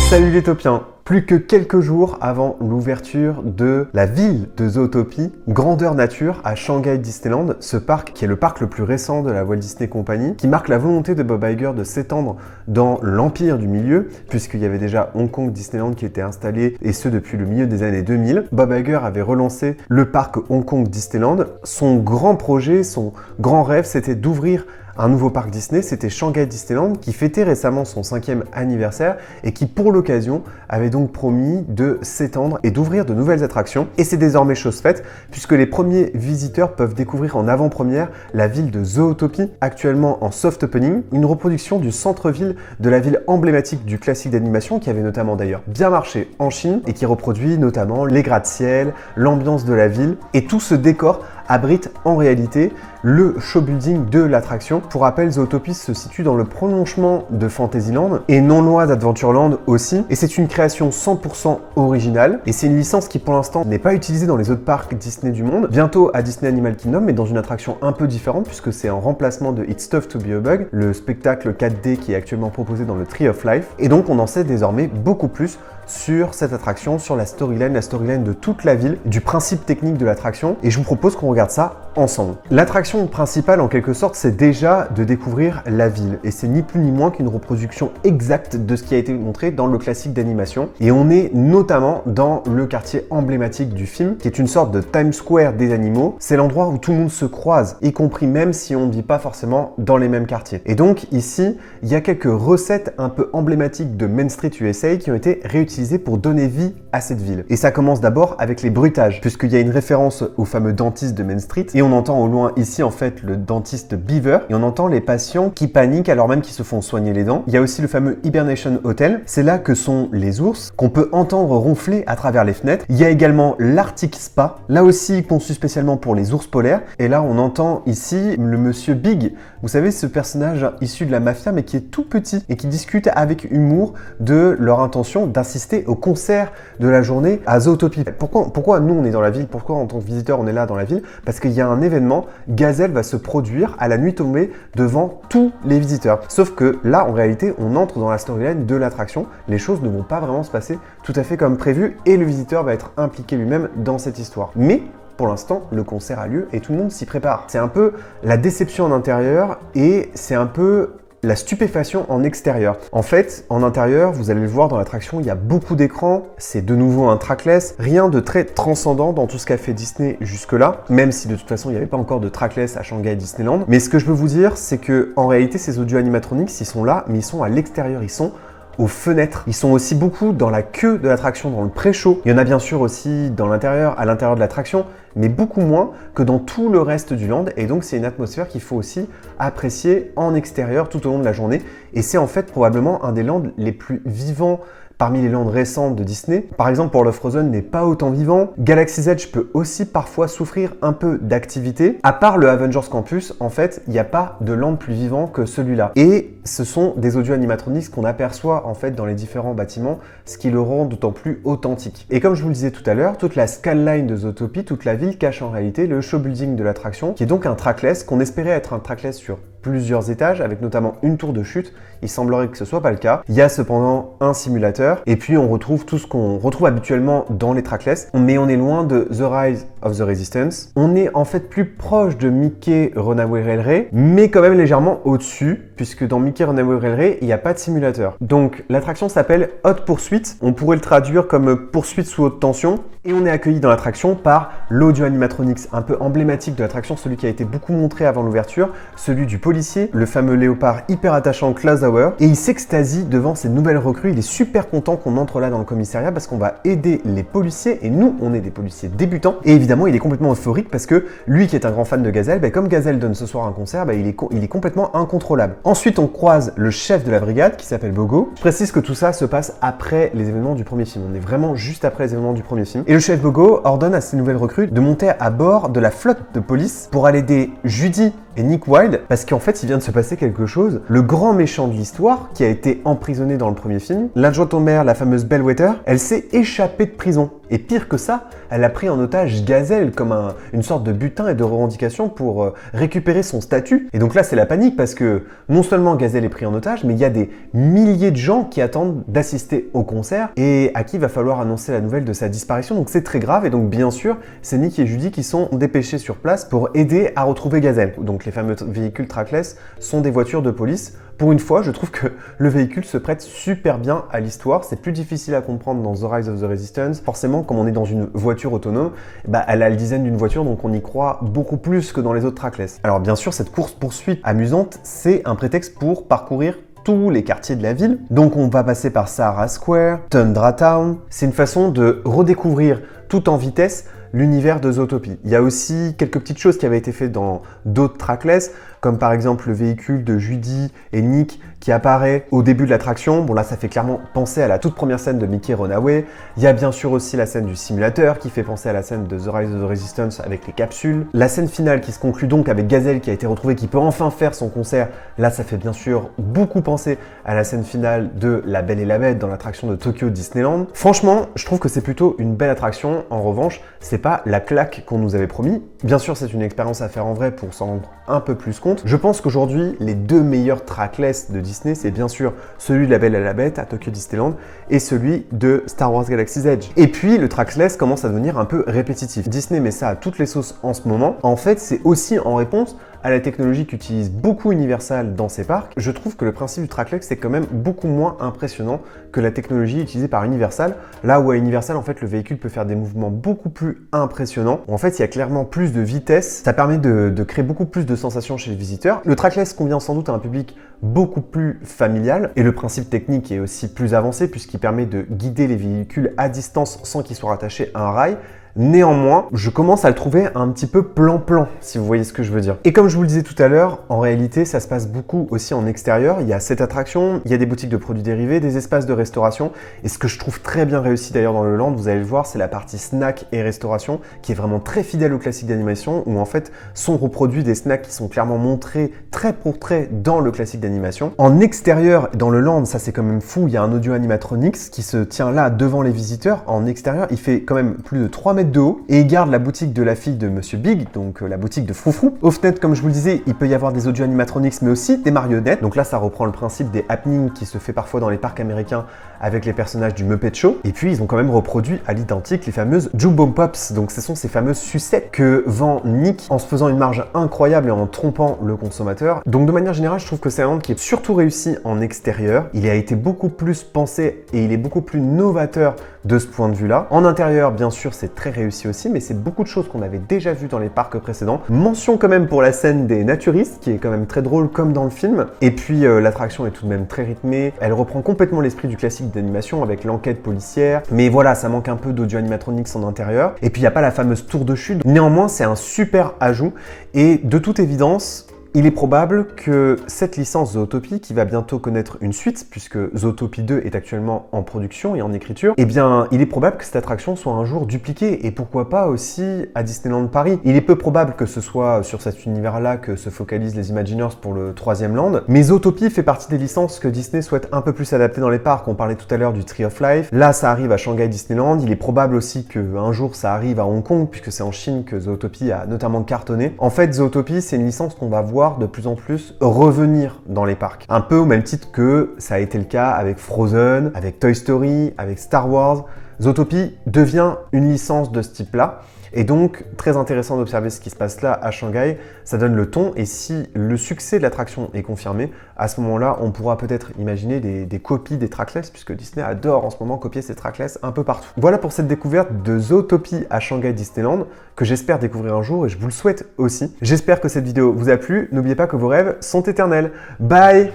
Salut les Topiens! Plus que quelques jours avant l'ouverture de la ville de Zootopie, grandeur nature à Shanghai Disneyland, ce parc qui est le parc le plus récent de la Walt Disney Company, qui marque la volonté de Bob Iger de s'étendre dans l'empire du milieu, puisqu'il y avait déjà Hong Kong Disneyland qui était installé, et ce depuis le milieu des années 2000. Bob Iger avait relancé le parc Hong Kong Disneyland. Son grand projet, son grand rêve, c'était d'ouvrir un nouveau parc Disney, c'était Shanghai Disneyland qui fêtait récemment son 5e anniversaire et qui pour l'occasion avait donc promis de s'étendre et d'ouvrir de nouvelles attractions. Et c'est désormais chose faite puisque les premiers visiteurs peuvent découvrir en avant-première la ville de Zootopie, actuellement en soft opening, une reproduction du centre-ville de la ville emblématique du classique d'animation qui avait notamment d'ailleurs bien marché en Chine et qui reproduit notamment les gratte-ciel, l'ambiance de la ville et tout ce décor abrite en réalité le show building de l'attraction. Pour rappel, Zootopie se situe dans le prolongement de Fantasyland et non loin d'Adventureland aussi. Et c'est une création 100% originale et c'est une licence qui pour l'instant n'est pas utilisée dans les autres parcs Disney du monde. Bientôt à Disney Animal Kingdom, mais dans une attraction un peu différente puisque c'est un remplacement de It's Tough to Be a Bug, le spectacle 4D qui est actuellement proposé dans le Tree of Life. Et donc on en sait désormais beaucoup plus sur cette attraction, sur la storyline de toute la ville, du principe technique de l'attraction, et je vous propose qu'on regarde ça ensemble. L'attraction principale, en quelque sorte, c'est déjà de découvrir la ville, et c'est ni plus ni moins qu'une reproduction exacte de ce qui a été montré dans le classique d'animation, et on est notamment dans le quartier emblématique du film, qui est une sorte de Times Square des animaux. C'est l'endroit où tout le monde se croise, y compris même si on ne vit pas forcément dans les mêmes quartiers. Et donc ici, il y a quelques recettes un peu emblématiques de Main Street USA qui ont été réutilisées pour donner vie à cette ville. Et ça commence d'abord avec les bruitages, puisqu'il y a une référence au fameux dentiste de Main Street, et on entend au loin ici en fait le dentiste Beaver, et on entend les patients qui paniquent alors même qu'ils se font soigner les dents. Il y a aussi le fameux Hibernation Hotel, c'est là que sont les ours, qu'on peut entendre ronfler à travers les fenêtres. Il y a également l'Arctic Spa, là aussi conçu spécialement pour les ours polaires, et là on entend ici le monsieur Big, vous savez ce personnage issu de la mafia mais qui est tout petit et qui discute avec humour de leur intention d'assister au concert de la journée à Zootopie. Pourquoi nous on est dans la ville? Pourquoi en tant que visiteur on est là dans la ville? Parce qu'il y a un événement, Gazelle va se produire à la nuit tombée devant tous les visiteurs. Sauf que là en réalité on entre dans la storyline de l'attraction, les choses ne vont pas vraiment se passer tout à fait comme prévu et le visiteur va être impliqué lui-même dans cette histoire. Mais pour l'instant, le concert a lieu et tout le monde s'y prépare. C'est un peu la déception en intérieur et c'est un peu la stupéfaction en extérieur. En fait, en intérieur, vous allez le voir dans l'attraction, il y a beaucoup d'écrans, c'est de nouveau un trackless, rien de très transcendant dans tout ce qu'a fait Disney jusque-là, même si de toute façon il n'y avait pas encore de trackless à Shanghai Disneyland. Mais ce que je veux vous dire, c'est que en réalité, ces audio animatronics, ils sont là, mais ils sont à l'extérieur, ils sont aux fenêtres. Ils sont aussi beaucoup dans la queue de l'attraction, dans le pré-show. Il y en a bien sûr aussi dans l'intérieur, à l'intérieur de l'attraction, mais beaucoup moins que dans tout le reste du land. Et donc c'est une atmosphère qu'il faut aussi apprécier en extérieur tout au long de la journée. Et c'est en fait probablement un des lands les plus vivants parmi les lands récents de Disney. Par exemple, World of Frozen n'est pas autant vivant. Galaxy's Edge peut aussi parfois souffrir un peu d'activité. À part le Avengers Campus, en fait, il n'y a pas de land plus vivant que celui-là. Et ce sont des audio animatronics qu'on aperçoit en fait dans les différents bâtiments, ce qui le rend d'autant plus authentique. Et comme je vous le disais tout à l'heure, toute la skyline de Zootopie, toute la ville cache en réalité le show building de l'attraction, qui est donc un trackless qu'on espérait être un trackless sur plusieurs étages, avec notamment une tour de chute. Il semblerait que ce soit pas le cas. Il y a cependant un simulateur, et puis on retrouve tout ce qu'on retrouve habituellement dans les trackless, mais on est loin de The Rise of the Resistance. On est en fait plus proche de Mickey Runaway Railway, mais quand même légèrement au-dessus, puisque dans Mickey Runaway Railway, il n'y a pas de simulateur. Donc l'attraction s'appelle Haute Poursuite, on pourrait le traduire comme poursuite sous haute tension, et on est accueilli dans l'attraction par l'audio animatronics un peu emblématique de l'attraction, celui qui a été beaucoup montré avant l'ouverture, celui du policier, le fameux léopard hyper attachant Klaus Auer, et il s'extasie devant ces nouvelles recrues. Il est super content qu'on entre là dans le commissariat parce qu'on va aider les policiers, et nous on est des policiers débutants, et évidemment il est complètement euphorique parce que lui qui est un grand fan de Gazelle, comme Gazelle donne ce soir un concert, il est complètement incontrôlable. Ensuite on croise le chef de la brigade qui s'appelle Bogo. Je précise que tout ça se passe après les événements du premier film, on est vraiment juste après les événements du premier film, et le chef Bogo ordonne à ces nouvelles recrues de monter à bord de la flotte de police pour aller aider Judy et Nick Wilde, parce qu'en fait il vient de se passer quelque chose. Le grand méchant de l'histoire, qui a été emprisonné dans le premier film, l'adjointe au maire, la fameuse Bellwether, elle s'est échappée de prison. Et pire que ça, elle a pris en otage Gazelle comme une sorte de butin et de revendication pour récupérer son statut. Et donc là, c'est la panique parce que non seulement Gazelle est pris en otage, mais il y a des milliers de gens qui attendent d'assister au concert et à qui il va falloir annoncer la nouvelle de sa disparition. Donc c'est très grave et donc bien sûr, c'est Nick et Judy qui sont dépêchés sur place pour aider à retrouver Gazelle. Donc les fameux véhicules trackless sont des voitures de police. Pour une fois, je trouve que le véhicule se prête super bien à l'histoire. C'est plus difficile à comprendre dans The Rise of the Resistance. Forcément, comme on est dans une voiture autonome, elle a le design d'une voiture, donc on y croit beaucoup plus que dans les autres trackless. Alors bien sûr, cette course-poursuite amusante, c'est un prétexte pour parcourir tous les quartiers de la ville. Donc on va passer par Sahara Square, Tundra Town. C'est une façon de redécouvrir tout en vitesse l'univers de Zootopie. Il y a aussi quelques petites choses qui avaient été faites dans d'autres trackless, comme par exemple le véhicule de Judy et Nick qui apparaît au début de l'attraction. Bon là, ça fait clairement penser à la toute première scène de Mickey Runaway. Il y a bien sûr aussi la scène du simulateur qui fait penser à la scène de The Rise of the Resistance avec les capsules. La scène finale qui se conclut donc avec Gazelle qui a été retrouvée, qui peut enfin faire son concert. Là, ça fait bien sûr beaucoup penser à la scène finale de La Belle et la Bête dans l'attraction de Tokyo Disneyland. Franchement, je trouve que c'est plutôt une belle attraction. En revanche, c'est pas la claque qu'on nous avait promis. Bien sûr, c'est une expérience à faire en vrai pour s'en rendre un peu plus compte. Je pense qu'aujourd'hui, les deux meilleurs trackless de Disney, c'est bien sûr celui de La Belle et la Bête à Tokyo Disneyland et celui de Star Wars Galaxy's Edge. Et puis, le trackless commence à devenir un peu répétitif. Disney met ça à toutes les sauces en ce moment. En fait, c'est aussi en réponse à la technologie qu'utilise beaucoup Universal dans ses parcs. Je trouve que le principe du trackless c'est quand même beaucoup moins impressionnant que la technologie utilisée par Universal. Là où à Universal, en fait, le véhicule peut faire des mouvements beaucoup plus impressionnants. En fait, il y a clairement plus de vitesse. Ça permet de créer beaucoup plus de sensations chez les visiteurs. Le trackless convient sans doute à un public beaucoup plus familial et le principe technique est aussi plus avancé puisqu'il permet de guider les véhicules à distance sans qu'ils soient rattachés à un rail. Néanmoins, je commence à le trouver un petit peu plan-plan, si vous voyez ce que je veux dire. Et comme je vous le disais tout à l'heure, en réalité, ça se passe beaucoup aussi en extérieur. Il y a cette attraction, il y a des boutiques de produits dérivés, des espaces de restauration. Et ce que je trouve très bien réussi d'ailleurs dans le land, vous allez le voir, c'est la partie snack et restauration, qui est vraiment très fidèle au classique d'animation, où en fait sont reproduits des snacks qui sont clairement montrés trait pour trait dans le classique d'animation. En extérieur, dans le land, ça c'est quand même fou, il y a un audio animatronics qui se tient là devant les visiteurs. En extérieur, il fait quand même plus de 3 mètres de haut et il garde la boutique de la fille de Monsieur Big, donc la boutique de Froufrou. Au fenêtre, comme je vous le disais, il peut y avoir des audio animatronics mais aussi des marionnettes. Donc là, ça reprend le principe des happenings qui se fait parfois dans les parcs américains avec les personnages du Muppet Show. Et puis, ils ont quand même reproduit à l'identique les fameuses Jumbo Pops. Donc ce sont ces fameuses sucettes que vend Nick en se faisant une marge incroyable et en trompant le consommateur. Donc de manière générale, je trouve que c'est un land qui est surtout réussi en extérieur. Il a été beaucoup plus pensé et il est beaucoup plus novateur de ce point de vue-là. En intérieur, bien sûr, c'est très réussi aussi, mais c'est beaucoup de choses qu'on avait déjà vues dans les parcs précédents. Mention quand même pour la scène des naturistes, qui est quand même très drôle comme dans le film. Et puis l'attraction est tout de même très rythmée. Elle reprend complètement l'esprit du classique d'animation avec l'enquête policière. Mais voilà, ça manque un peu d'audio animatronics en intérieur. Et puis il n'y a pas la fameuse tour de chute. Néanmoins, c'est un super ajout. Et de toute évidence, il est probable que cette licence Zootopie, qui va bientôt connaître une suite, puisque Zootopie 2 est actuellement en production et en écriture, eh bien, il est probable que cette attraction soit un jour dupliquée, et pourquoi pas aussi à Disneyland Paris. Il est peu probable que ce soit sur cet univers-là que se focalisent les Imagineers pour le 3e land, mais Zootopie fait partie des licences que Disney souhaite un peu plus adapter dans les parcs. On parlait tout à l'heure du Tree of Life, là ça arrive à Shanghai Disneyland, il est probable aussi qu'un jour ça arrive à Hong Kong, puisque c'est en Chine que Zootopie a notamment cartonné. En fait, Zootopie, c'est une licence qu'on va voir de plus en plus revenir dans les parcs. Un peu au même titre que ça a été le cas avec Frozen, avec Toy Story, avec Star Wars. Zootopie devient une licence de ce type-là. Et donc, très intéressant d'observer ce qui se passe là à Shanghai, ça donne le ton. Et si le succès de l'attraction est confirmé, à ce moment-là, on pourra peut-être imaginer des copies des trackless, puisque Disney adore en ce moment copier ses trackless un peu partout. Voilà pour cette découverte de Zootopie à Shanghai Disneyland, que j'espère découvrir un jour et je vous le souhaite aussi. J'espère que cette vidéo vous a plu. N'oubliez pas que vos rêves sont éternels. Bye!